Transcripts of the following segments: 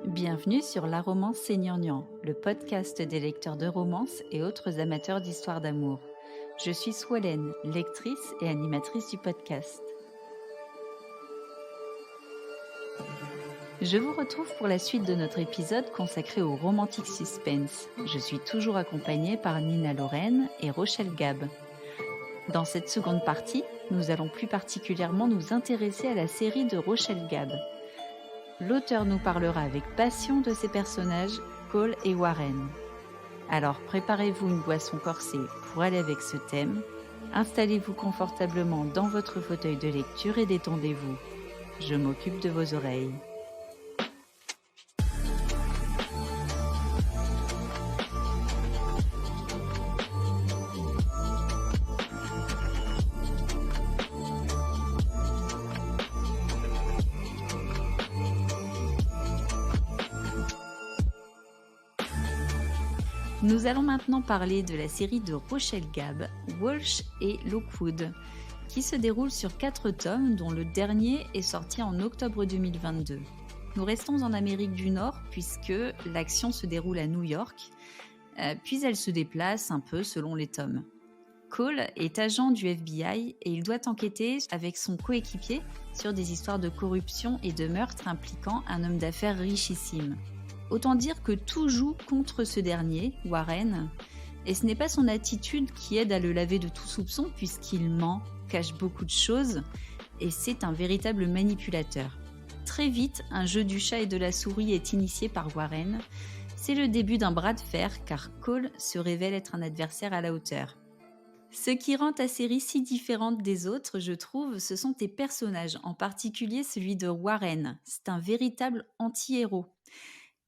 Bienvenue sur La Romance Seigneur, le podcast des lecteurs de romances et autres amateurs d'histoires d'amour. Je suis Swolène, lectrice et animatrice du podcast. Je vous retrouve pour la suite de notre épisode consacré au romantic suspense. Je suis toujours accompagnée par Nina Lorraine et Rochelle Gab. Dans cette seconde partie, nous allons plus particulièrement nous intéresser à la série de Rochelle Gab. L'auteur nous parlera avec passion de ses personnages, Cole et Warren. Alors préparez-vous une boisson corsée pour aller avec ce thème, installez-vous confortablement dans votre fauteuil de lecture et détendez-vous. Je m'occupe de vos oreilles. Nous allons maintenant parler de la série de Rochelle Gab, Walsh et Lockwood, qui se déroule sur 4 tomes, dont le dernier est sorti en octobre 2022. Nous restons en Amérique du Nord puisque l'action se déroule à New York, puis elle se déplace un peu selon les tomes. Cole est agent du FBI et il doit enquêter avec son coéquipier sur des histoires de corruption et de meurtre impliquant un homme d'affaires richissime. Autant dire que tout joue contre ce dernier, Warren, et ce n'est pas son attitude qui aide à le laver de tout soupçon puisqu'il ment, cache beaucoup de choses, et c'est un véritable manipulateur. Très vite, un jeu du chat et de la souris est initié par Warren. C'est le début d'un bras de fer car Cole se révèle être un adversaire à la hauteur. Ce qui rend ta série si différente des autres, je trouve, ce sont tes personnages, en particulier celui de Warren. C'est un véritable anti-héros.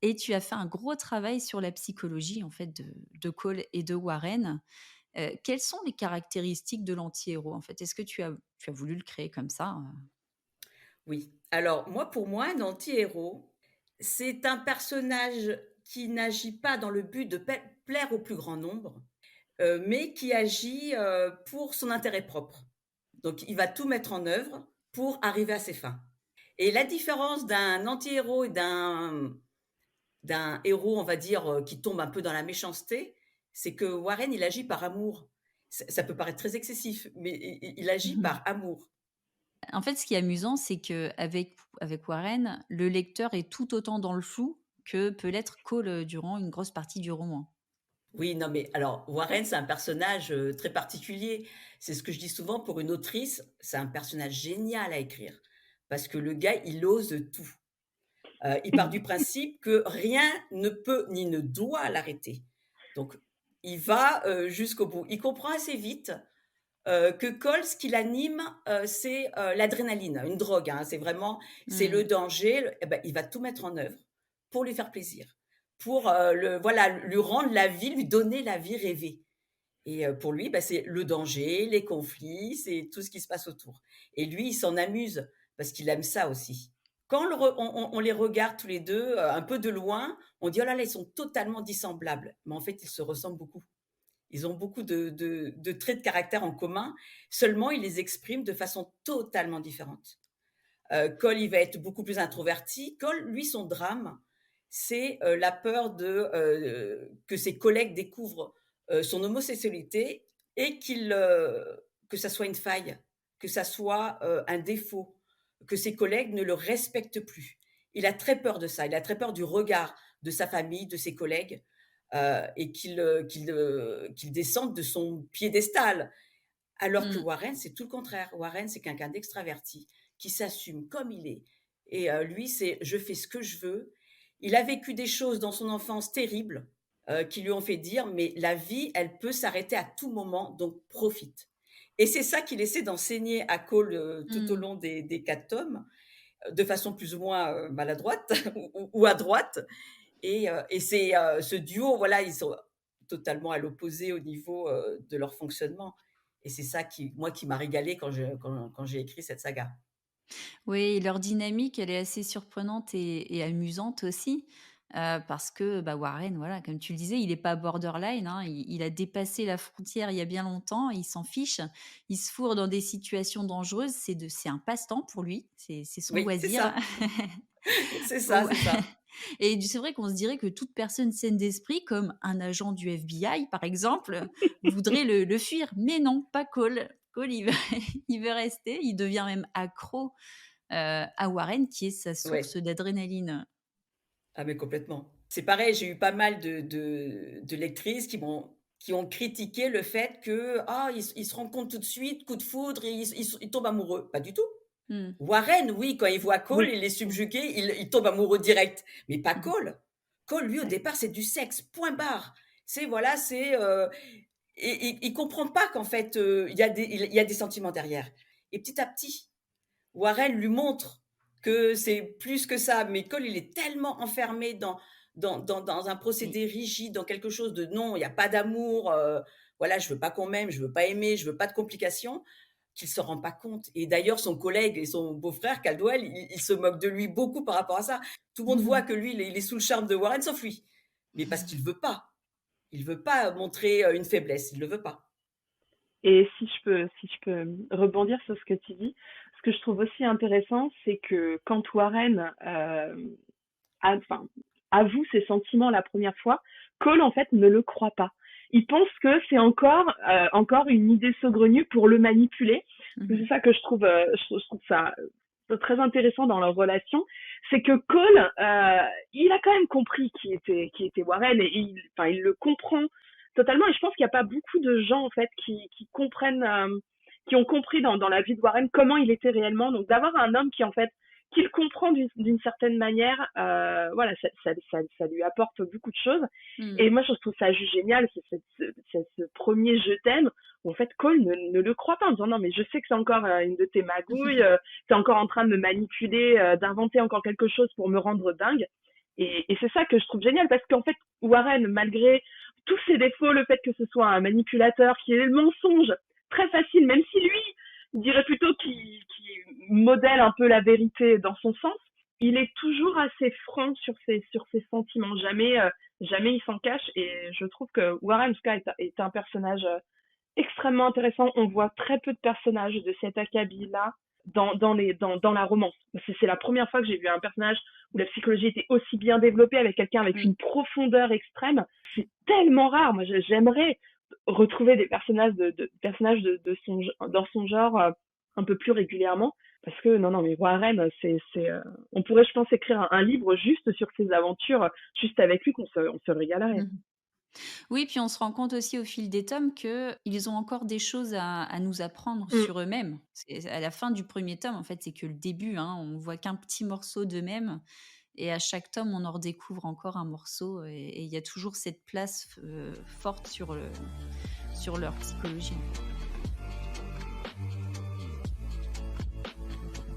Et tu as fait un gros travail sur la psychologie en fait de Cole et de Warren. Quelles sont les caractéristiques de l'anti-héros en fait? Est-ce que tu as voulu le créer comme ça? Oui. Alors moi, pour moi, un anti-héros, c'est un personnage qui n'agit pas dans le but de plaire au plus grand nombre, mais qui agit, pour son intérêt propre. Donc il va tout mettre en œuvre pour arriver à ses fins. Et la différence d'un anti-héros et d'un héros, on va dire, qui tombe un peu dans la méchanceté, c'est que Warren, il agit par amour. Ça peut paraître très excessif, mais il agit Mmh. par amour. En fait, ce qui est amusant, c'est qu'avec Warren, le lecteur est tout autant dans le flou que peut l'être Cole, durant une grosse partie du roman. Oui, non, mais alors Warren, c'est un personnage, très particulier. C'est ce que je dis souvent pour une autrice, c'est un personnage génial à écrire parce que le gars, il ose tout. Il part du principe que rien ne peut ni ne doit l'arrêter. Donc il va, jusqu'au bout. Il comprend assez vite, que Cole, ce qui l'anime, c'est, l'adrénaline, une drogue, hein. C'est le Mmh. danger, et bah, il va tout mettre en œuvre pour lui faire plaisir, pour, lui rendre la vie, lui donner la vie rêvée. Et pour lui, bah, c'est le danger, les conflits, c'est tout ce qui se passe autour. Et lui, il s'en amuse parce qu'il aime ça aussi. Quand on les regarde tous les 2 un peu de loin, on dit: «Oh là là, ils sont totalement dissemblables». Mais en fait, ils se ressemblent beaucoup. Ils ont beaucoup de traits de caractère en commun, seulement ils les expriment de façon totalement différente. Cole, il va être beaucoup plus introverti. Cole, lui, son drame, c'est, la peur que ses collègues découvrent, son homosexualité et que ça soit une faille, que ça soit, un défaut, que ses collègues ne le respectent plus. Il a très peur de ça, il a très peur du regard de sa famille, de ses collègues, et qu'il descende de son piédestal. Alors que Mmh. Warren, c'est tout le contraire. Warren, c'est quelqu'un d'extraverti, qui s'assume comme il est et lui, c'est: «Je fais ce que je veux». Il a vécu des choses dans son enfance terribles, qui lui ont fait dire: «Mais la vie, elle peut s'arrêter à tout moment, donc profite». Et c'est ça qu'il essaie d'enseigner à Cole, tout au Mmh. long des 4 tomes, de façon plus ou moins, maladroite ou à droite. Et c'est, ce duo, voilà, ils sont totalement à l'opposé au niveau, de leur fonctionnement. Et c'est ça qui m'a régalée quand j'ai écrit cette saga. Oui, leur dynamique, elle est assez surprenante et amusante aussi, parce que, bah, Warren, voilà, comme tu le disais, il est pas borderline, hein. Il a dépassé la frontière il y a bien longtemps, il s'en fiche. Il se fourre dans des situations dangereuses, c'est un passe-temps pour lui, c'est son Oui, c'est loisir. ça, c'est ça, Ou c'est ça. Et c'est vrai qu'on se dirait que toute personne saine d'esprit, comme un agent du FBI par exemple, voudrait le fuir. Mais non, pas Cole. Cole, il veut il veut rester, il devient même accro, à Warren qui est sa Ouais. source d'adrénaline. Ah mais complètement. C'est pareil, j'ai eu pas mal de lectrices qui ont critiqué le fait que: «Ah, il se rencontrent tout de suite, coup de foudre et ils tombent amoureux». Pas du tout. Mmh. Warren, oui, quand il voit Cole, Oui. il est subjugué, il tombe amoureux direct, mais pas Mmh. Cole. Cole, lui, au Ouais. départ, c'est du sexe, point barre. C'est voilà, et il comprend pas qu'en fait, il y a des sentiments derrière et petit à petit, Warren lui montre que c'est plus que ça, mais Cole, il est tellement enfermé dans un Oui. procédé rigide, dans quelque chose de: «Non, il y a pas d'amour, voilà, je veux pas qu'on m'aime, je veux pas aimer, je veux pas de complications», qu'il se rend pas compte et d'ailleurs son collègue et son beau-frère Caldwell, il se moque de lui beaucoup par rapport à ça. Tout le monde voit que lui, il est sous le charme de Warren, sauf lui. Mais parce qu'il veut pas. Il veut pas montrer, une faiblesse, il le veut pas. Et si je peux rebondir sur ce que tu dis, ce que je trouve aussi intéressant, c'est que quand Warren enfin, avoue ses sentiments la première fois, Cole en fait ne le croit pas. Il pense que c'est encore une idée saugrenue pour le manipuler. Mmh. C'est ça que je trouve ça très intéressant dans leur relation, c'est que Cole, il a quand même compris qui était Warren et enfin, il le comprend totalement. Et je pense qu'il n'y a pas beaucoup de gens en fait qui comprennent, qui ont compris dans la vie de Warren comment il était réellement. Donc d'avoir un homme qui en fait qu'il comprend d'une certaine manière, voilà, ça lui apporte beaucoup de choses. Mmh. Et moi, je trouve ça juste génial, c'est ce premier je t'aime, où en fait, Cole ne le croit pas en disant non, mais je sais que c'est encore une de tes magouilles, t'es encore en train de me manipuler, d'inventer encore quelque chose pour me rendre dingue. Et c'est ça que je trouve génial, parce qu'en fait, Warren, malgré tous ses défauts, le fait que ce soit un manipulateur, qui ait le mensonge très facile, même si lui, il dirait plutôt qu'il modèle un peu la vérité dans son sens, il est toujours assez franc sur ses sentiments. Jamais il s'en cache. Et je trouve que Warren Sky est un personnage extrêmement intéressant. On voit très peu de personnages de cet acabit-là dans la romance. C'est la première fois que j'ai vu un personnage où la psychologie était aussi bien développée, avec quelqu'un avec Mmh. une profondeur extrême. C'est tellement rare. Moi, j'aimerais retrouver des personnages personnages dans son genre un peu plus régulièrement. Parce que non, mais Warren, on pourrait, je pense, écrire un livre juste sur ses aventures, juste avec lui, on se régalerait. Mmh. Oui, puis on se rend compte aussi au fil des tomes qu'ils ont encore des choses à nous apprendre Mm. sur eux-mêmes. C'est à la fin du premier tome, en fait, c'est que le début, hein, on voit qu'un petit morceau d'eux-mêmes et à chaque tome, on en redécouvre encore un morceau et il y a toujours cette place, forte sur leur psychologie.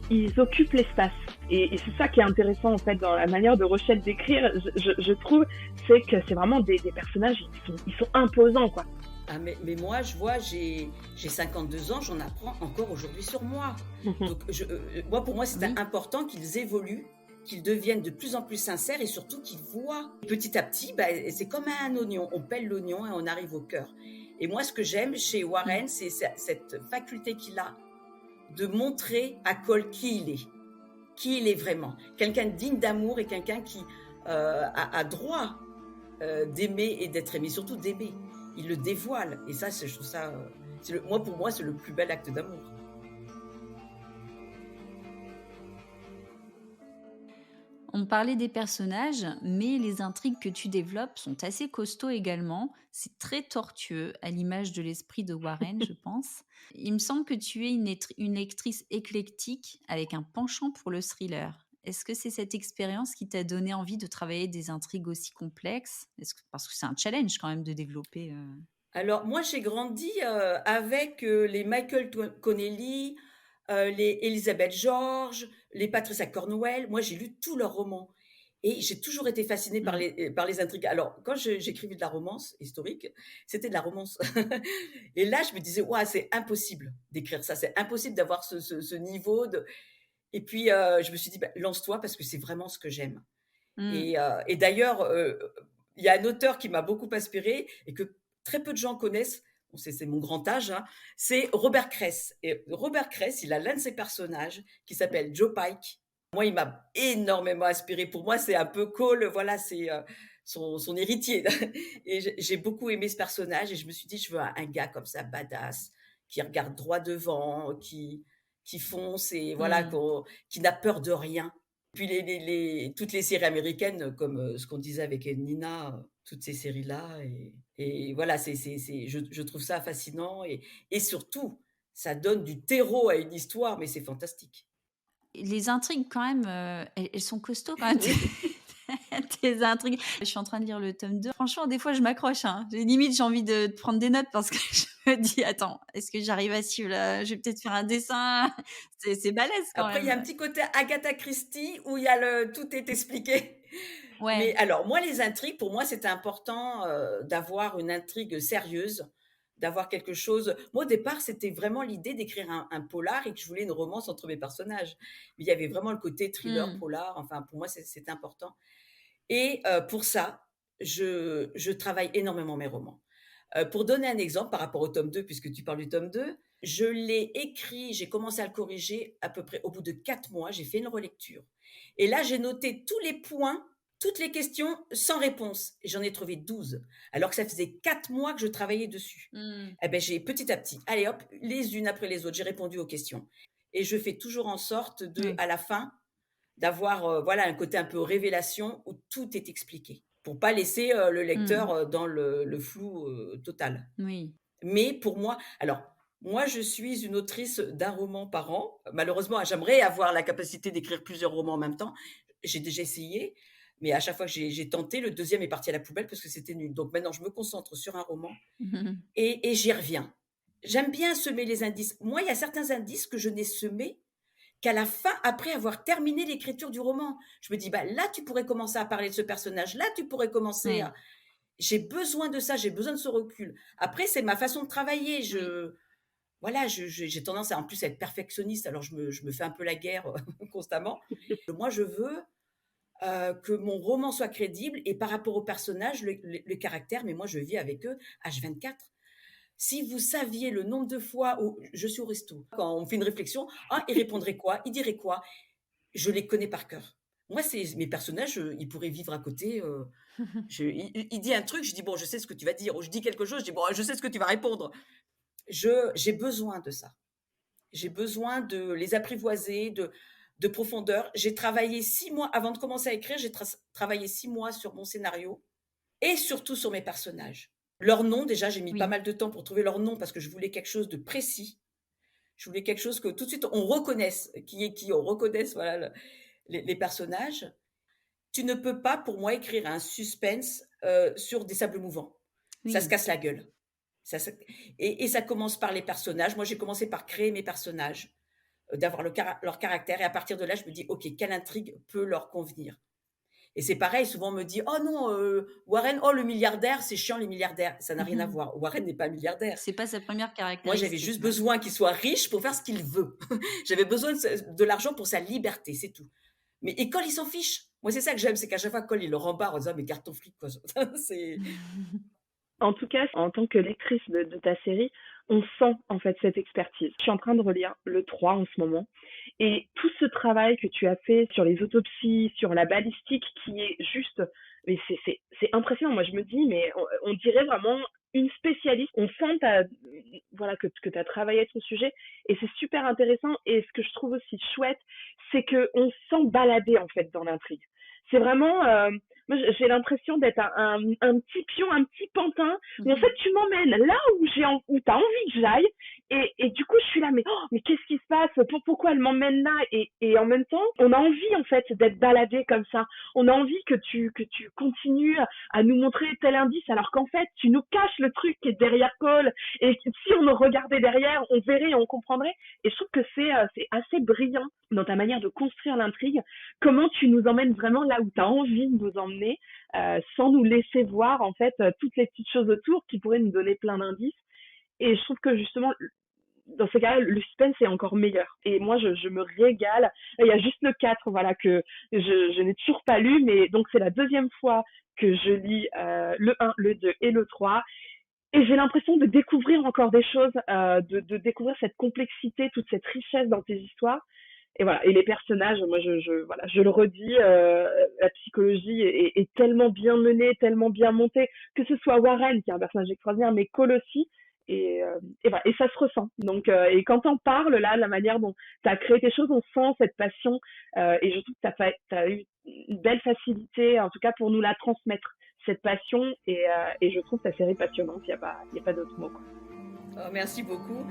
Ils occupent l'espace. Et c'est ça qui est intéressant en fait dans la manière de Rochelle d'écrire, je trouve, c'est que c'est vraiment des personnages, ils sont imposants quoi. Ah mais moi, je vois, j'ai 52 ans, j'en apprends encore aujourd'hui sur moi. Donc moi, pour moi, c'était Oui. important qu'ils évoluent, qu'ils deviennent de plus en plus sincères et surtout qu'ils voient petit à petit, bah, c'est comme un oignon, on pèle l'oignon et on arrive au cœur. Et moi, ce que j'aime chez Mmh. Warren, c'est cette faculté qu'il a de montrer à Cole qui il est vraiment. Quelqu'un de digne d'amour et quelqu'un qui a droit d'aimer et d'être aimé, surtout d'aimer. Il le dévoile et ça, je trouve ça, moi pour moi, c'est le plus bel acte d'amour. On parlait des personnages, mais les intrigues que tu développes sont assez costauds également. C'est très tortueux, à l'image de l'esprit de Warren, je pense. Il me semble que tu es une lectrice éclectique avec un penchant pour le thriller. Est-ce que c'est cette expérience qui t'a donné envie de travailler des intrigues aussi complexes? Parce que c'est un challenge quand même de développer. Alors moi, j'ai grandi, avec, les Michael Connelly, les Elizabeth George, les Patricia Cornwell. Moi, j'ai lu tous leurs romans et j'ai toujours été fascinée Mm. par les intrigues. Alors quand j'écrivais de la romance historique, c'était de la romance et là, je me disais: «Waouh, c'est impossible d'écrire ça, c'est impossible d'avoir ce niveau de» et puis, je me suis dit: «Bah, lance-toi parce que c'est vraiment ce que j'aime». Mm. Et d'ailleurs, il y a un auteur qui m'a beaucoup inspirée et que très peu de gens connaissent, bon c'est mon grand âge, hein, c'est Robert Kress et Robert Kress, il a l'un de ses personnages qui s'appelle Joe Pike Moi, il m'a énormément inspiré. Pour moi, c'est un peu Cole, voilà, c'est, son héritier et j'ai beaucoup aimé ce personnage et je me suis dit: «Je veux un gars comme ça, badass, qui regarde droit devant, qui fonce et voilà, Mmh. qui n'a peur de rien». Puis toutes les séries américaines comme, ce qu'on disait avec Nina, toutes ces séries-là et voilà, je trouve ça fascinant et surtout, ça donne du terreau à une histoire, mais c'est fantastique. Les intrigues quand même, elles sont costauds quand même Oui. tes intrigues. Je suis en train de lire le tome 2. Franchement, des fois, je m'accroche, hein. J'ai envie de prendre des notes parce que je me dis: «Attends, est-ce que j'arrive à suivre là? Je vais peut-être faire un dessin». C'est balèze quand Après, il y a un même. petit côté Agatha Christie où il y a le tout est expliqué. Mais Ouais. alors moi, les intrigues, pour moi, c'était important, d'avoir une intrigue sérieuse, d'avoir quelque chose moi, au départ, c'était vraiment l'idée d'écrire un polar et que je voulais une romance entre mes personnages. Mais il y avait vraiment le côté thriller, Mmh. polar, enfin, pour moi, c'était important et pour ça, je travaille énormément mes romans. Pour donner un exemple par rapport au tome 2, puisque tu parles du tome 2, je l'ai écrit, j'ai commencé à le corriger à peu près au bout de 4 mois, j'ai fait une relecture et là, j'ai noté tous les points, toutes les questions sans réponse et j'en ai trouvé 12, alors que ça faisait 4 mois que je travaillais dessus. Mmh. Et beh, j'ai petit à petit, allez hop, les unes après les autres, j'ai répondu aux questions et je fais toujours en sorte de, Oui. à la fin, d'avoir, voilà, un côté un peu révélation où tout est expliqué, pour pas laisser, le lecteur, Mmh. dans le flou, total. Oui. Mais pour moi alors, moi je suis une autrice d'un roman par an. Malheureusement, j'aimerais avoir la capacité d'écrire plusieurs romans en même temps. J'ai déjà essayé, mais à chaque fois que j'ai tenté, le deuxième est parti à la poubelle parce que c'était nul. Donc maintenant, je me concentre sur un roman et j'y reviens. J'aime bien semer les indices. Moi, il y a certains indices que je n'ai semés qu'à la fin, après avoir terminé l'écriture du roman. Je me dis: «Bah, là, tu pourrais commencer à parler de ce personnage, là, tu pourrais commencer à» Oui. j'ai besoin de ça, j'ai besoin de ce recul. Après, c'est ma façon de travailler. Oui. Voilà, j'ai tendance à en plus être perfectionniste, alors je me fais un peu la guerre, constamment. Moi, je veux, que mon roman soit crédible et par rapport aux personnages, le caractère, mais moi, je vis avec eux H24. Si vous saviez le nombre de fois où je suis au resto, quand on me fait une réflexion: «Ah, il répondrait quoi? Il dirait quoi?» Je les connais par cœur. Moi, c'est mes personnages, ils pourraient vivre à côté, il dit un truc, je dis: «Bon, je sais ce que tu vas dire» ou je dis quelque chose, je dis: «Bon, je sais ce que tu vas répondre». J'ai besoin de ça. J'ai besoin de les apprivoiser, de profondeur. J'ai travaillé 6 mois avant de commencer à écrire, j'ai travaillé 6 mois sur mon scénario et surtout sur mes personnages. Leur nom, déjà, j'ai mis pas Oui. mal de temps pour trouver leur nom parce que je voulais quelque chose de précis. Je voulais quelque chose que tout de suite on reconnaisse qui est qui, on reconnaisse, voilà, les personnages. Tu ne peux pas, pour moi, écrire un suspense, sur des sables mouvants. Ça se Oui. casse la gueule. Ça et ça commence par les personnages. Moi, j'ai commencé par créer mes personnages, d'avoir leur caractère et à partir de là, je me dis: «OK, quelle intrigue peut leur convenir?» et c'est pareil, souvent on me dit: «Oh non, Warren, oh le milliardaire, c'est chiant les milliardaires». Ça n'a rien à voir. Warren n'est pas milliardaire. C'est pas sa première Moi, j'avais caractéristique, juste ouais. besoin qu'il soit riche pour faire ce qu'il veut. J'avais besoin de l'argent pour sa liberté, c'est tout. Mais et Cole, il s'en fiche. Moi, c'est ça que j'aime, c'est qu'à chaque fois, Cole, il le rembarre en disant: «Mais garde ton fric, quoi». C'est En tout cas, en tant que lectrice de ta série, on sent en fait cette expertise. Je suis en train de relire le 3 en ce moment et tout ce travail que tu as fait sur les autopsies, sur la balistique qui est juste mais c'est impressionnant. Moi, je me dis mais on dirait vraiment une spécialiste. On sent voilà que tu as travaillé sur ce sujet et c'est super intéressant et ce que je trouve aussi chouette, c'est que on se sent balader en fait dans l'intrigue. C'est vraiment moi, j'ai l'impression d'être un petit pion, un petit pantin. Mais en fait, tu m'emmènes là où t'as envie que j'aille. Et du coup, je suis là, mais qu'est-ce qui se passe? Pourquoi elle m'emmène là? Et en même temps, on a envie, en fait, d'être baladé comme ça. On a envie que tu continues à nous montrer tel indice, alors qu'en fait, tu nous caches le truc qui est derrière Cole. Et si on nous regardait derrière, on verrait, on comprendrait. Et je trouve que c'est assez brillant dans ta manière de construire l'intrigue. Comment tu nous emmènes vraiment là où tu as envie de nous emmener, sans nous laisser voir en fait toutes les petites choses autour qui pourraient nous donner plein d'indices. Et je trouve que justement, dans ces cas-là, le suspense est encore meilleur. Et moi, je me régale. Il y a juste le 4 voilà, que je n'ai toujours pas lu, mais donc c'est la deuxième fois que je lis le 1, le 2 et le 3. Et j'ai l'impression de découvrir encore des choses, de découvrir cette complexité, toute cette richesse dans tes histoires. et voilà. Et les personnages, moi, voilà, je le redis, la psychologie est tellement bien menée, tellement bien montée, que ce soit Warren, qui est un personnage extraordinaire, mais Cole aussi. Et voilà, et ça se ressent. Donc, et quand on parle là, la manière dont tu as créé tes choses, on sent cette passion. Et je trouve que tu as eu une belle facilité, en tout cas pour nous la transmettre, cette passion. Et je trouve ta série passionnante. Il y a pas d'autre mot, quoi. Oh, merci beaucoup.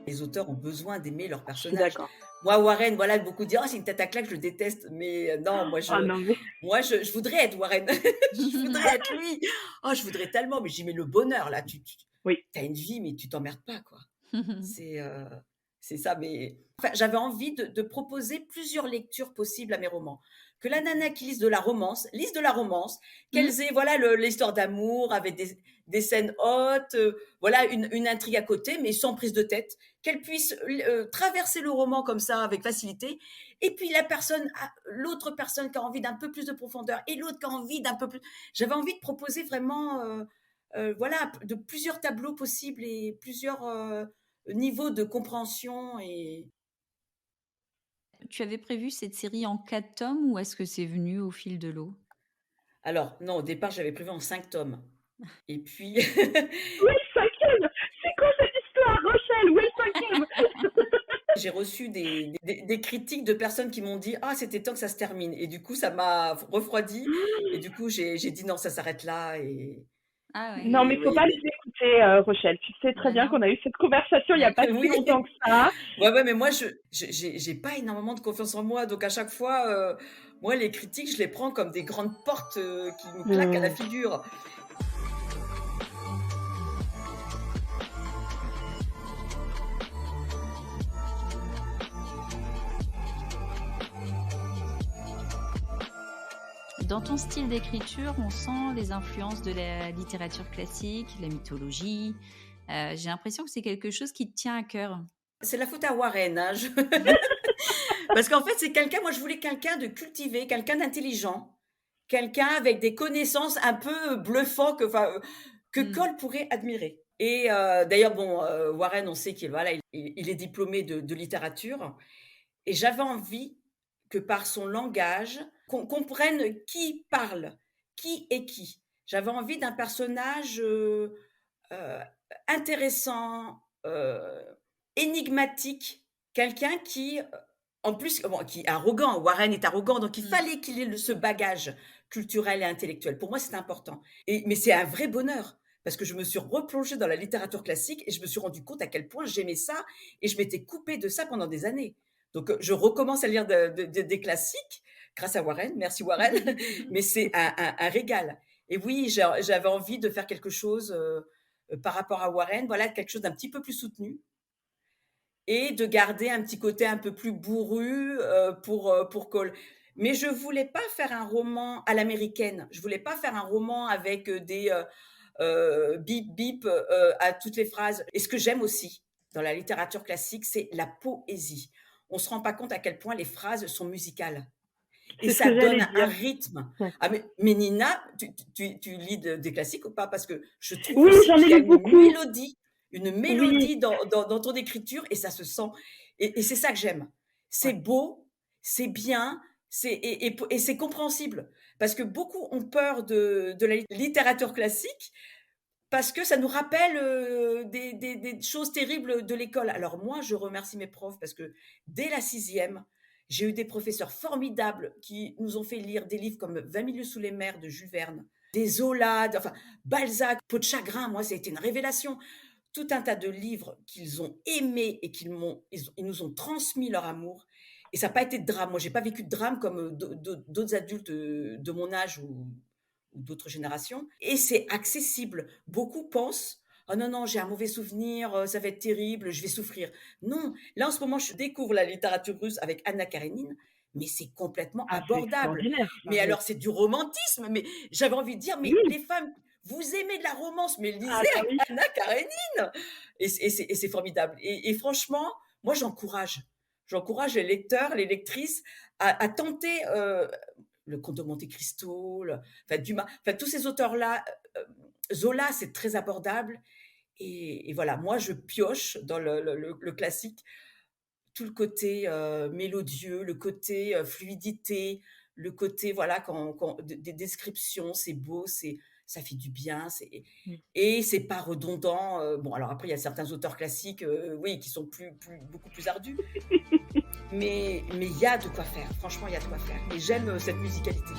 Les auteurs ont besoin d'aimer leurs Je suis personnages. d'accord. Moi, Warren, voilà, beaucoup disent: «Oh, c'est une tête à claque, je le déteste», mais non, Ah non, mais je voudrais être Warren. Je voudrais être lui. Oh, je voudrais tellement, mais j'y mets le bonheur là, oui. tu as une vie, mais tu t'emmerdes pas, quoi. C'est, c'est ça, mais enfin, j'avais envie de proposer plusieurs lectures possibles à mes romans. Que la nana qui lise de la romance, Mmh. qu'elles aient, voilà, l'histoire d'amour avec des scènes hautes, voilà, une intrigue à côté, mais sans prise de tête, qu'elle puisse traverser le roman comme ça avec facilité. Et puis l'autre personne qui a envie d'un peu plus de profondeur et l'autre qui a envie d'un peu plus. J'avais envie de proposer vraiment, voilà, de plusieurs tableaux possibles et plusieurs niveaux de compréhension. Et Tu avais prévu cette série en 4 tomes ou est-ce que c'est venu au fil de l'eau? alors, non, au départ, j'avais prévu en 5 tomes. Et puis, Où est le cinquième? C'est quoi cette histoire, Rochelle? Où est le cinquième? j'ai reçu des critiques de personnes qui m'ont dit: «Ah, c'était temps que ça se termine», et du coup, ça m'a refroidi, et du coup, j'ai dit: «Non, ça s'arrête là», Ah ouais. Non, mais faut oui, pas mais les écouter, Rochelle. Tu sais très Bah bien non. qu'on a eu cette conversation il y a pas si oui, longtemps que ça. ouais, ouais, mais moi, j'ai pas énormément de confiance en moi, donc à chaque fois, moi, les critiques, je les prends comme des grandes portes, qui me claquent à la Mmh. figure. Dans ton style d'écriture, on sent les influences de la littérature classique, la mythologie. J'ai l'impression que c'est quelque chose qui te tient à cœur. C'est la faute à Warren, hein, parce qu'en fait, c'est quelqu'un moi, je voulais quelqu'un de cultivé, quelqu'un d'intelligent, quelqu'un avec des connaissances un peu bluffant que Mmh. Cole pourrait admirer. Et d'ailleurs, bon, Warren, on sait qu'il voilà, il est diplômé de littérature, et j'avais envie que par son langage, qu'on comprenne qui parle, qui est qui. J'avais envie d'un personnage, heu, intéressant, énigmatique, quelqu'un qui, en plus, bon, qui est arrogant. Warren est arrogant, donc il Mmh. fallait qu'il ait ce bagage culturel et intellectuel. Pour moi, c'est important. Mais c'est un vrai bonheur parce que je me suis replongée dans la littérature classique et je me suis rendu compte à quel point j'aimais ça et je m'étais coupée de ça pendant des années. Donc, je recommence à lire des classiques grâce à Warren. Merci Warren, mais c'est un régal. Et oui, j'avais envie de faire quelque chose par rapport à Warren, voilà, quelque chose d'un petit peu plus soutenu et de garder un petit côté un peu plus bourru, pour Cole. Mais je voulais pas faire un roman à l'américaine. Je voulais pas faire un roman avec, des, bip bip, à toutes les phrases. Et ce que j'aime aussi dans la littérature classique, c'est la poésie. On se rend pas compte à quel point les phrases sont musicales et C'est ce ça que donne j'allais un dire. rythme. Ouais. Ah mais Nina, tu lis des classiques ou pas? Parce que je trouve Oui, aussi j'en ai qu'il y a lu beaucoup. une Oui, mélodie dans ton écriture et ça se sent, et c'est ça que j'aime. C'est ouais. beau, c'est bien, et c'est compréhensible. Parce que beaucoup ont peur de la littérature classique parce que ça nous rappelle, des choses terribles de l'école. Alors moi, je remercie mes profs parce que dès la sixième, j'ai eu des professeurs formidables qui nous ont fait lire des livres comme 20 milieux sous les mers de Jules Verne, des Zola, enfin Balzac, Peau de chagrin, moi ça a été une révélation. Tout un tas de livres qu'ils ont aimés et ils nous ont transmis leur amour, et ça n'a pas été de drame. Moi, j'ai pas vécu de drame comme, d'autres adultes, de mon âge ou d'autres générations, et c'est accessible. Beaucoup pensent: «Oh non, non, j'ai un mauvais souvenir, ça va être terrible, je vais souffrir». Non, là, en ce moment, je découvre la littérature russe avec Anna Karénine, mais c'est complètement Ah, c'est abordable. extraordinaire, ça, Mais oui. alors, c'est du romantisme, mais j'avais envie de dire: «Mais Oui. les femmes, vous aimez de la romance, mais Ah lisez bah oui. Anna Karénine!» Et c'est formidable, et franchement, moi, j'encourage les lecteurs, les lectrices à tenter, le Comte de Monte Cristo, enfin Dumas, enfin tous ces auteurs-là. Zola, c'est très abordable. Et voilà, moi, je pioche dans le classique tout le côté mélodieux, le côté fluidité, le côté, voilà, des descriptions, c'est beau, ça fait du bien, Mmh. et c'est pas redondant. Bon, alors après, il y a certains auteurs classiques, oui, qui sont beaucoup plus ardus, mais il y a de quoi faire, franchement, il y a de quoi faire. Et j'aime cette musicalité.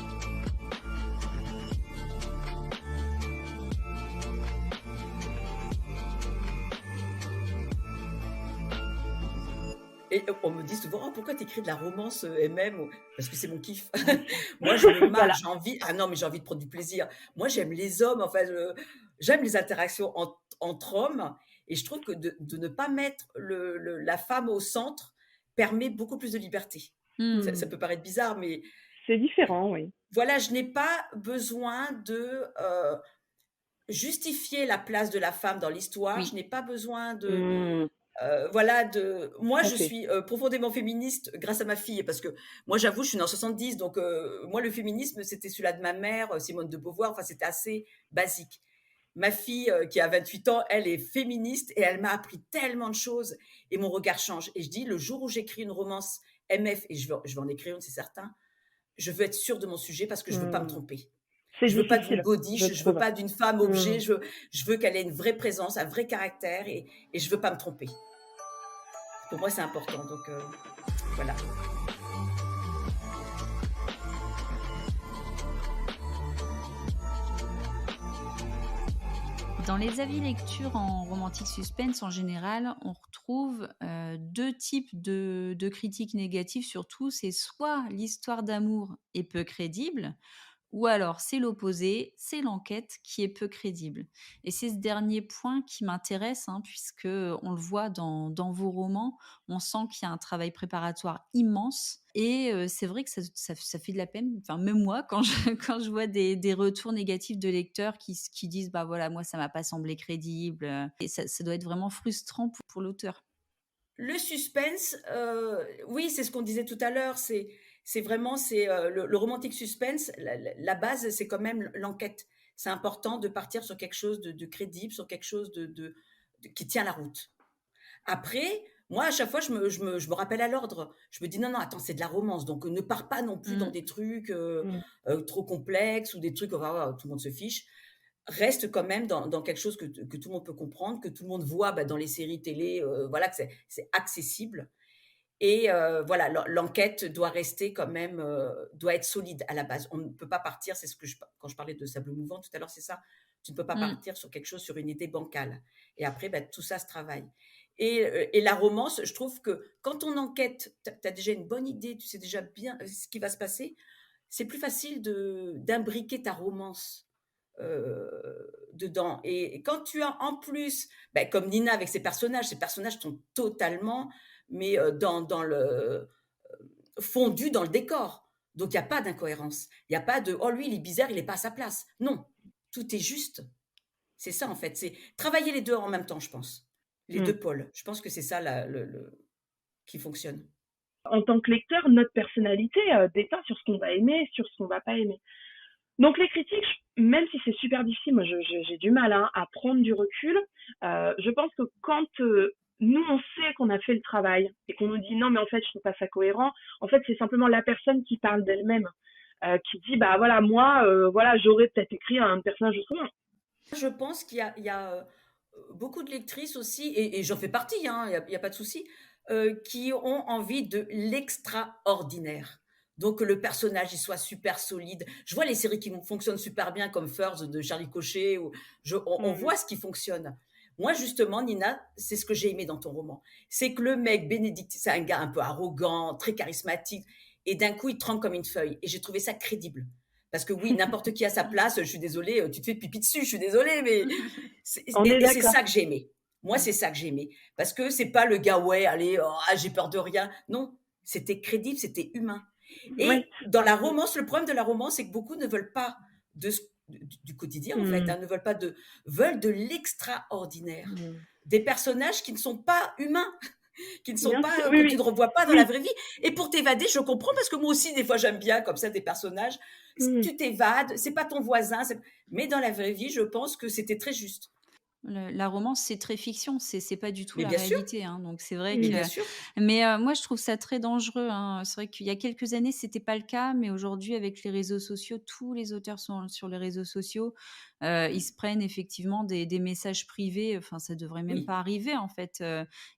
Et on me dit souvent: «Oh, pourquoi tu écris de la romance, MM?» Parce que c'est mon kiff. Moi, je me marre, Voilà. j'ai envie, ah non, mais j'ai envie de prendre du plaisir. Moi, j'aime les hommes, enfin, j'aime les interactions entre hommes, et je trouve que de ne pas mettre la femme au centre permet beaucoup plus de liberté. Ça Hmm. peut paraître bizarre, mais C'est différent, oui. voilà, je n'ai pas besoin de, justifier la place de la femme dans l'histoire. Je Oui. n'ai pas besoin de, Mmh, voilà, moi, tout à je fait. suis profondément féministe grâce à ma fille, parce que moi, j'avoue, je suis née en 70, donc moi, le féminisme, c'était celui-là de ma mère, Simone de Beauvoir, enfin, c'était assez basique. Ma fille, qui a 28 ans, elle est féministe et elle m'a appris tellement de choses, et mon regard change. Et je dis, le jour où j'écris une romance MF, et je vais en écrire une, c'est certain, je veux être sûre de mon sujet parce que je veux pas me Mmh. tromper. C'est Je veux pas d'une difficile, je bodiche, je veux trouve. pas d'une femme objet, Mmh. je veux qu'elle ait une vraie présence, un vrai caractère, et je veux pas me tromper. Pour moi, c'est important, donc voilà. Dans les avis lecture en romantique suspense, en général, on retrouve 2 types de critiques négatives surtout. C'est soit l'histoire d'amour est peu crédible, ou alors c'est l'opposé, c'est l'enquête qui est peu crédible. Et c'est ce dernier point qui m'intéresse, hein, puisque on le voit dans vos romans, on sent qu'il y a un travail préparatoire immense. Et c'est vrai que ça fait de la peine. Enfin, même moi, quand je, quand je vois des retours négatifs de lecteurs qui disent bah voilà, moi ça m'a pas semblé crédible. Et ça doit être vraiment frustrant pour l'auteur. Le suspense, oui, c'est ce qu'on disait tout à l'heure, c'est vraiment, le romantique suspense, la base, c'est quand même l'enquête. C'est important de partir sur quelque chose de crédible, sur quelque chose qui tient la route. Après, moi, à chaque fois, je me rappelle à l'ordre. Je me dis: «Non, non, attends, c'est de la romance, donc ne pars pas non plus dans Mmh. des trucs, Mmh. trop complexes, ou des trucs, voilà, tout le monde se fiche. Reste quand même dans quelque chose que tout le monde peut comprendre, que tout le monde voit, bah, dans les séries télé, voilà, que c'est accessible, et voilà, l'enquête doit rester quand même, doit être solide à la base. On ne peut pas partir, c'est ce que quand je parlais de Sable mouvant tout à l'heure, c'est ça. Tu ne peux pas Mmh. partir sur quelque chose, sur une idée bancale, et après, bah, tout ça se travaille, et la romance, je trouve que quand on enquête, tu as déjà une bonne idée, tu sais déjà bien ce qui va se passer, c'est plus facile d'imbriquer ta romance dedans, et quand tu as en plus, bah, comme Nina avec ses personnages sont totalement, mais dans le fondus dans le décor. Donc il y a pas d'incohérence. Il y a pas de: «Oh, lui, il est bizarre, il est pas à sa place». Non, tout est juste. C'est ça, en fait, c'est travailler les 2 en même temps, je pense. Les Mmh. 2 pôles. Je pense que c'est ça, la le qui fonctionne. En tant que lecteur, notre personnalité déteint sur ce qu'on va aimer, sur ce qu'on va pas aimer. Donc les critiques, même si c'est super difficile, moi j'ai du mal hein, à prendre du recul. Je pense que quand nous on sait qu'on a fait le travail et qu'on nous dit non mais en fait je trouve pas ça cohérent, en fait c'est simplement la personne qui parle d'elle-même, qui dit bah voilà moi voilà j'aurais peut-être écrit un personnage de second. Je pense qu'il y a beaucoup de lectrices aussi, et j'en fais partie, hein, il y a pas de souci, qui ont envie de l'extraordinaire. Donc que le personnage, il soit super solide. Je vois les séries qui fonctionnent super bien, comme First de Charlie Cochet, ou on Mm. voit ce qui fonctionne. Moi, justement, Nina, c'est ce que j'ai aimé dans ton roman. C'est que le mec, Bénédicte, c'est un gars un peu arrogant, très charismatique, et d'un coup, il tremble comme une feuille. Et j'ai trouvé ça crédible. Parce que oui, n'importe qui à sa place, je suis désolée, tu te fais pipi dessus, je suis désolée, mais On est c'est d'accord. ça que j'ai aimé. Moi, c'est ça que j'ai aimé. Parce que c'est pas le gars, ouais, allez, oh, ah, j'ai peur de rien. Non, c'était crédible, c'était humain. Ouais. Et dans la romance, le problème de la romance, c'est que beaucoup ne veulent pas du quotidien, en fait, Mm. hein, ne veulent pas veulent de l'extraordinaire. Mm. Des personnages qui ne sont pas humains. qui ne sont Bien sûr, pas, oui, que tu oui. ne revois pas dans la Oui. vraie vie. Et pour t'évader, je comprends parce que moi aussi, des fois, j'aime bien comme ça des personnages. Mmh. Tu t'évades, c'est pas ton voisin, mais dans la vraie vie, je pense que c'était très juste. La romance, c'est très fiction, c'est pas du tout Mais la bien sûr, réalité, hein, donc c'est vrai mais Mmh. que bien sûr. mais moi, je trouve ça très dangereux, hein. C'est vrai qu'il y a quelques années, c'était pas le cas, mais aujourd'hui, avec les réseaux sociaux, tous les auteurs sont sur les réseaux sociaux. Ils se prennent effectivement des messages privés, enfin, ça devrait même Oui, pas arriver, en fait.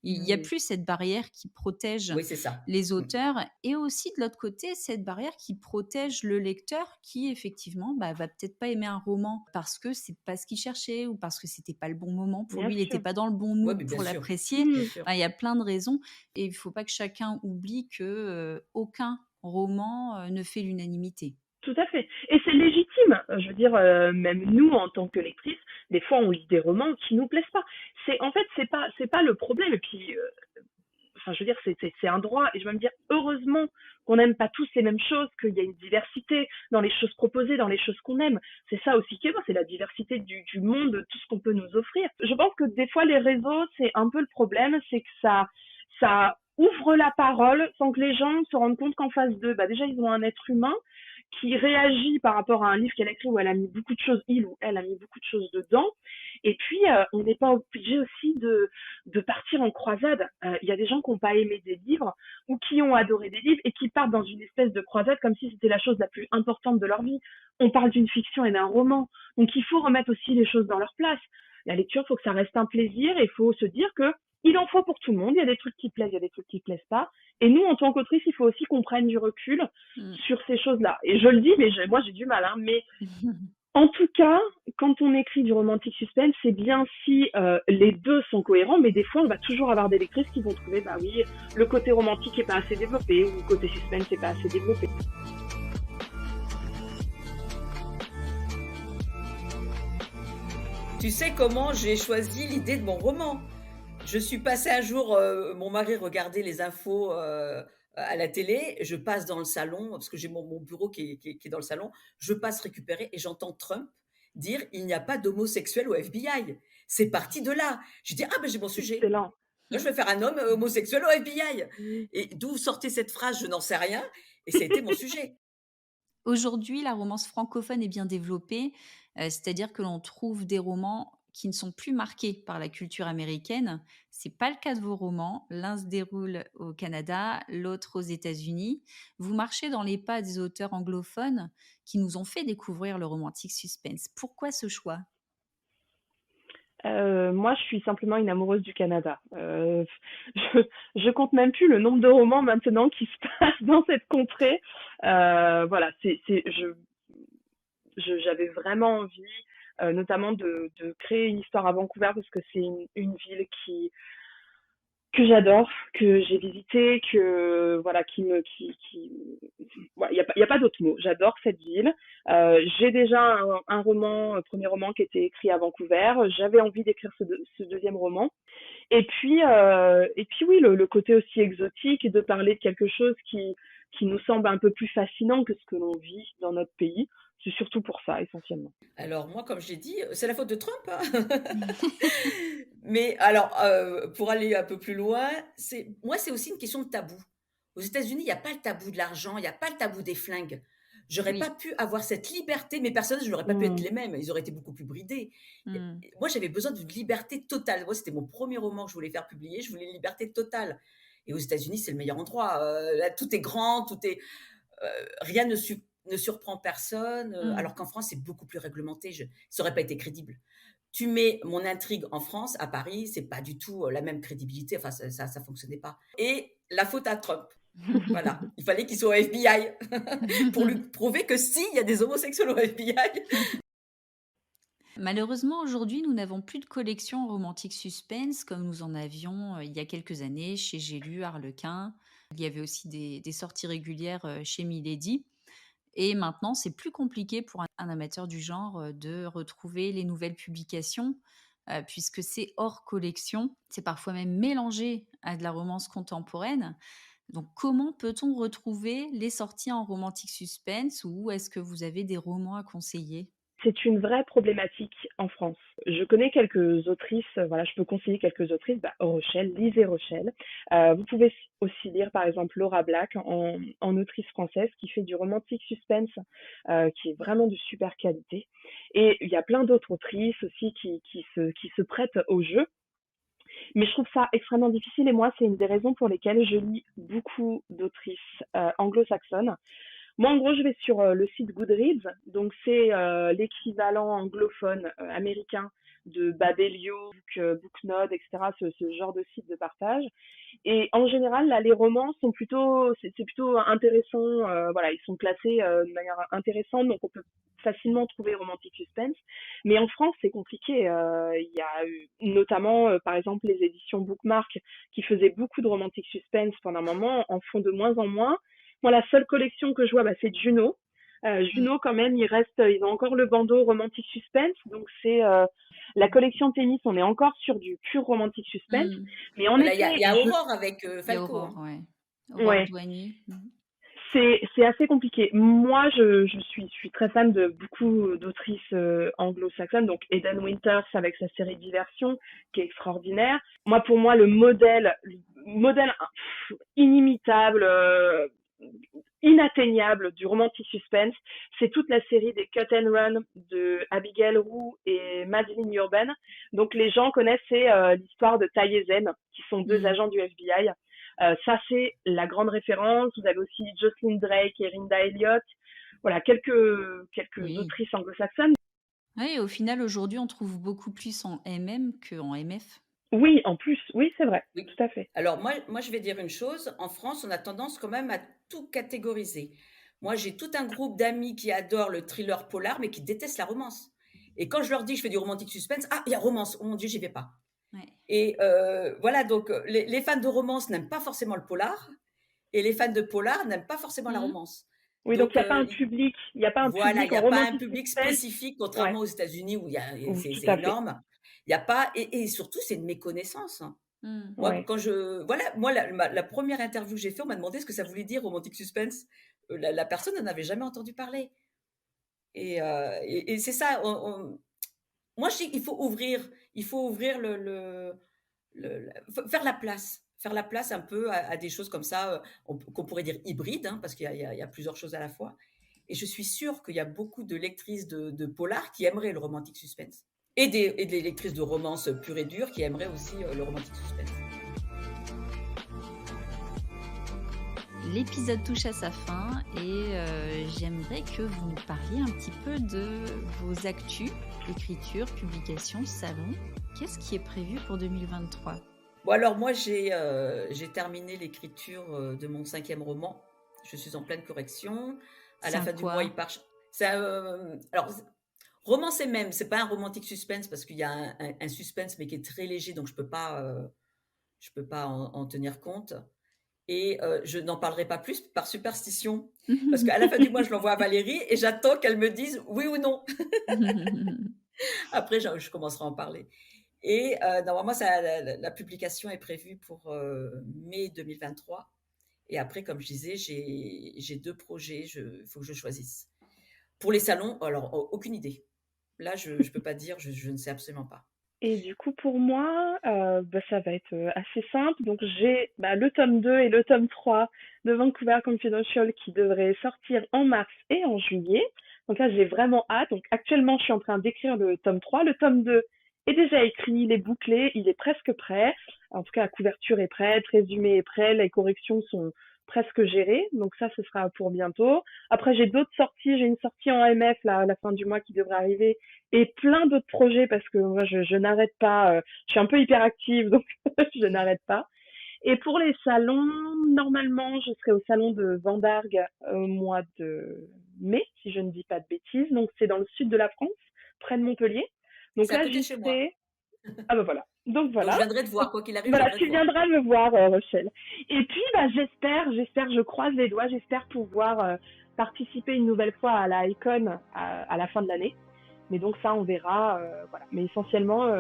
Il y a Mmh. plus cette barrière qui protège oui, c'est ça. les Mmh. auteurs et aussi, de l'autre côté, cette barrière qui protège le lecteur qui, effectivement, bah, va peut-être pas aimer un roman parce que c'est pas ce qu'il cherchait ou parce que c'était pas le bon moment pour Bien lui, il était sûr. pas dans le bon Ouais, mood mais bien pour sûr, l'apprécier. bien Mmh. sûr. Enfin, il y a plein de raisons et il faut pas que chacun oublie que, aucun roman, ne fait l'unanimité. Tout à fait. Et c'est légitime. Je veux dire, même nous, en tant que lectrices, des fois, on lit des romans qui nous plaisent pas. En fait, c'est pas le problème. Et puis, enfin, je veux dire, c'est un droit. Et je vais me dire, heureusement qu'on n'aime pas tous les mêmes choses, qu'il y a une diversité dans les choses proposées, dans les choses qu'on aime. C'est ça aussi qui est beau, c'est la diversité du monde, de tout ce qu'on peut nous offrir. Je pense que des fois, les réseaux, c'est un peu le problème, c'est que ça ouvre la parole sans que les gens se rendent compte qu'en face d'eux, bah déjà, ils ont un être humain qui réagit par rapport à un livre qu'elle a écrit où elle a mis beaucoup de choses, il ou elle a mis beaucoup de choses dedans. Et puis, on n'est pas obligé aussi de partir en croisade. Il y a des gens qui n'ont pas aimé des livres ou qui ont adoré des livres et qui partent dans une espèce de croisade comme si c'était la chose la plus importante de leur vie. On parle d'une fiction et d'un roman. Donc, il faut remettre aussi les choses dans leur place. La lecture, il faut que ça reste un plaisir et il faut se dire que il en faut pour tout le monde. Il y a des trucs qui plaisent, il y a des trucs qui plaisent pas. Et nous, en tant qu'autrice, il faut aussi qu'on prenne du recul Mmh. sur ces choses-là. Et je le dis, mais moi, j'ai du mal, hein, mais en tout cas, quand on écrit du romantique suspense, c'est bien si les deux sont cohérents, mais des fois, on va toujours avoir des lectrices qui vont trouver, bah oui, le côté romantique est pas assez développé, ou le côté suspense est pas assez développé. Tu sais comment j'ai choisi l'idée de mon roman? Je suis passée un jour, mon mari regardait les infos, à la télé, je passe dans le salon, parce que j'ai mon bureau qui est dans le salon, je passe récupérer et j'entends Trump dire: «Il n'y a pas d'homosexuels au FBI». C'est parti de là. J'ai dit: «Ah ben j'ai mon sujet. Excellent. Moi je vais faire un homme, homosexuel au FBI» Mm. et d'où sortait cette phrase, je n'en sais rien et ça a été mon sujet. Aujourd'hui, la romance francophone est bien développée, c'est-à-dire que l'on trouve des romans qui ne sont plus marqués par la culture américaine. C'est pas le cas de vos romans. L'un se déroule au Canada, l'autre aux États-Unis. Vous marchez dans les pas des auteurs anglophones qui nous ont fait découvrir le romantique suspense. Pourquoi ce choix? Moi, je suis simplement une amoureuse du Canada. Je, je compte même plus le nombre de romans maintenant qui se passent dans cette contrée. Voilà, j'avais vraiment envie, notamment de créer une histoire à Vancouver parce que c'est une ville que j'adore, que j'ai visité, que voilà, voilà, y a pas d'autre mot. J'adore cette ville. J'ai déjà un roman, un premier roman qui était écrit à Vancouver. J'avais envie d'écrire ce deuxième roman. Et puis oui, le côté aussi exotique et de parler de quelque chose qui nous semble un peu plus fascinant que ce que l'on vit dans notre pays. C'est surtout pour ça, essentiellement. Alors moi, comme j'ai dit, c'est la faute de Trump, hein. Mais alors, pour aller un peu plus loin, c'est aussi une question de tabou. Aux États-Unis, il y a pas le tabou de l'argent, il y a pas le tabou des flingues. J'aurais pas Oui. pu avoir cette liberté, mes personnages n'auraient pas pu être Mmh. les mêmes, ils auraient été beaucoup plus bridés. Mmh. Et moi, j'avais besoin d'une liberté totale. Moi, c'était mon premier roman que je voulais faire publier, je voulais une liberté totale. Et aux États-Unis, c'est le meilleur endroit, là, tout est grand, rien ne surprend personne, Mmh. alors qu'en France, c'est beaucoup plus réglementé. Ça aurait pas été crédible. Tu mets mon intrigue en France, à Paris, c'est pas du tout, la même crédibilité, enfin ça fonctionnait pas et la faute à Trump. Voilà, il fallait qu'il soit au FBI pour lui prouver que si, il y a des homosexuels au FBI. Malheureusement, aujourd'hui, nous n'avons plus de collection romantique suspense comme nous en avions il y a quelques années chez J'ai lu, Harlequin. Il y avait aussi des sorties régulières chez Milady. Et maintenant, c'est plus compliqué pour un amateur du genre de retrouver les nouvelles publications puisque c'est hors collection. C'est parfois même mélangé à de la romance contemporaine. Donc, comment peut-on retrouver les sorties en romantique suspense ou est-ce que vous avez des romans à conseiller? C'est une vraie problématique en France. Je connais quelques autrices, voilà, je peux conseiller quelques autrices, Rochelle, lisez Rochelle. Vous pouvez aussi lire par exemple Laura Black en autrice française qui fait du romantique suspense, qui est vraiment de super qualité. Et il y a plein d'autres autrices aussi qui se prêtent au jeu. Mais je trouve ça extrêmement difficile et moi, c'est une des raisons pour lesquelles je lis beaucoup d'autrices anglo-saxonnes. Moi, en gros, je vais sur le site Goodreads, donc c'est l'équivalent anglophone américain de Babelio, Booknode, etc., ce genre de site de partage. Et en général, là, les romans sont c'est plutôt intéressant. Voilà, ils sont classés de manière intéressante, donc on peut facilement trouver romantique suspense. Mais en France, c'est compliqué. Il y a eu notamment, par exemple, les éditions Bookmark qui faisaient beaucoup de romantique suspense pendant un moment, en font de moins en moins. Moi, la seule collection que je vois, c'est Juno. Juno, quand même, ils ont encore le bandeau romantique suspense. Donc, c'est la collection Tennis, on est encore sur du pur romantique suspense. Mais en Là, effet, il y a Aurore avec Il y a Falco. Aurore, hein. ouais. Aurore Ouais. Douanier. C'est assez compliqué. Moi, je suis très fan de beaucoup d'autrices anglo-saxonnes. Donc, Eden Winters avec sa série Diversion, qui est extraordinaire. Moi, pour moi, le modèle inimitable, inatteignable du romantic suspense, c'est toute la série des Cut and Run de Abigail Roux et Madeleine Urban. Donc, les gens connaissent l'histoire de Ty et Zen, qui sont deux agents du FBI. Ça, c'est la grande référence. Vous avez aussi Jocelyn Drake et Rhinda Elliott. Voilà, quelques autrices anglo-saxonnes. Oui, au final, aujourd'hui, on trouve beaucoup plus en MM qu'en MF. Oui, en plus, oui, c'est vrai, Oui. tout à fait. Alors moi, je vais dire une chose. En France, on a tendance quand même à tout catégoriser. Moi, j'ai tout un groupe d'amis qui adorent le thriller polar, mais qui détestent la romance. Et quand je leur dis que je fais du romantique suspense, ah, il y a romance, oh mon Dieu, j'y vais pas. Ouais. Et voilà, donc les fans de romance n'aiment pas forcément le polar, et les fans de polar n'aiment pas forcément la romance. Oui, donc il n'y a pas un public, il n'y a pas un voilà, public il n'y en a pas un romantique public suspense. spécifique, contrairement aux États-Unis où c'est tout à fait. énorme. Il y a pas, et surtout, c'est une méconnaissance. hein. Moi, Ouais. la première interview que j'ai faite, on m'a demandé ce que ça voulait dire romantique suspense. La personne n'en avait jamais entendu parler. Et c'est ça. Moi, je dis qu'il faut ouvrir faire la place. Faire la place un peu à des choses comme ça, qu'on pourrait dire hybrides, hein, parce qu'il y a plusieurs choses à la fois. Et je suis sûre qu'il y a beaucoup de lectrices de polar qui aimeraient le romantique suspense. Et des lectrices de romance pure et dure qui aimeraient aussi le romantique suspense. L'épisode touche à sa fin et j'aimerais que vous nous parliez un petit peu de vos actus, écriture, publication, salon. Qu'est-ce qui est prévu pour 2023 ? Bon, alors moi, j'ai terminé l'écriture de mon 5e roman. Je suis en pleine correction. À la fin du mois, il part. Alors, roman, c'est pas un romantique suspense parce qu'il y a un suspense, mais qui est très léger, donc je peux pas en tenir compte. Et je n'en parlerai pas plus par superstition, parce qu'à la fin du mois, je l'envoie à Valérie et j'attends qu'elle me dise oui ou non. Après, je commencerai à en parler. Et normalement, la publication est prévue pour mai 2023. Et après, comme je disais, j'ai 2 projets, il faut que je choisisse. Pour les salons, alors aucune idée. Là, je ne peux pas dire, je ne sais absolument pas. Et du coup, pour moi, ça va être assez simple. Donc, j'ai le tome 2 et le tome 3 de Vancouver Confidential qui devraient sortir en mars et en juillet. Donc là, j'ai vraiment hâte. Donc, actuellement, je suis en train d'écrire le tome 3. Le tome 2 est déjà écrit, il est bouclé, il est presque prêt. En tout cas, la couverture est prête, le résumé est prêt, les corrections sont presque gérées. Donc ça, ce sera pour bientôt. Après, j'ai d'autres sorties. J'ai une sortie en MF là, à la fin du mois qui devrait arriver. Et plein d'autres projets parce que moi, je n'arrête pas. Je suis un peu hyperactive, donc je n'arrête pas. Et pour les salons, normalement, je serai au salon de Vendargue au mois de mai, si je ne dis pas de bêtises. Donc, c'est dans le sud de la France, près de Montpellier. Donc c'est là, à côté j'y chez moi. serai. Ah ben voilà. Donc voilà. Donc, je viendrai te voir, quoi qu'il arrive. Voilà, tu viendras me voir, Rochelle. Et puis, j'espère, je croise les doigts, j'espère pouvoir participer une nouvelle fois à la Icon à la fin de l'année. Mais donc ça, on verra. Voilà. Mais essentiellement,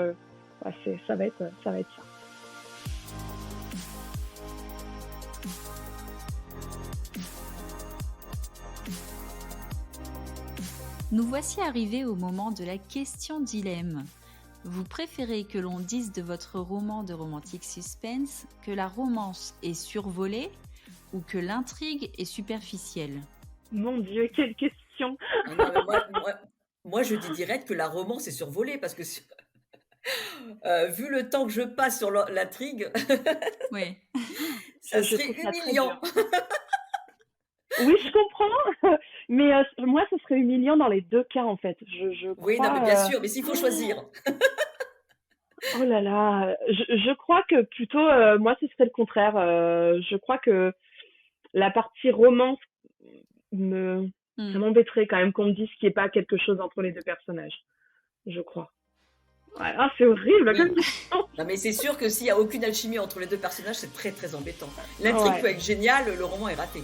ça va être ça. Nous voici arrivés au moment de la question dilemme. Vous préférez que l'on dise de votre roman de romantique suspense que la romance est survolée ou que l'intrigue est superficielle? Mon Dieu, quelle question! Ah non, mais moi, je dis direct que la romance est survolée parce que vu le temps que je passe sur l'intrigue, Oui. ça Je serait trouve ça très humiliant. dur. Oui, je comprends, mais moi, ce serait humiliant dans les 2 cas, en fait. Je Oui, non, mais bien crois, sûr, mais s'il faut choisir. oh là là, je crois que plutôt, moi, ce serait le contraire. Je crois que la partie romance me ça Hmm. m'embêterait quand même qu'on me dise qu'il y ait pas quelque chose entre les 2 personnages, je crois. Ouais, ah, c'est horrible Oui. comme question! Non, mais c'est sûr que s'il y a aucune alchimie entre les 2 personnages, c'est très, très embêtant. L'intrigue Ouais. peut être géniale, le roman est raté.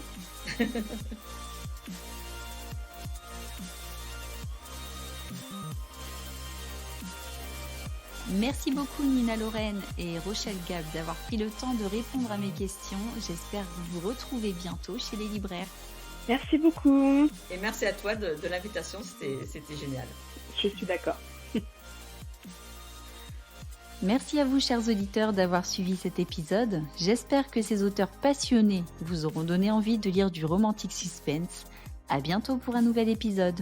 Merci beaucoup Nina Lorraine et Rochelle Gab d'avoir pris le temps de répondre à mes questions. J'espère vous retrouver bientôt chez les libraires. Merci beaucoup. Et merci à toi de l'invitation, c'était génial. Je suis d'accord. Merci à vous chers auditeurs d'avoir suivi cet épisode. J'espère que ces auteurs passionnés vous auront donné envie de lire du romantique suspense. À bientôt pour un nouvel épisode.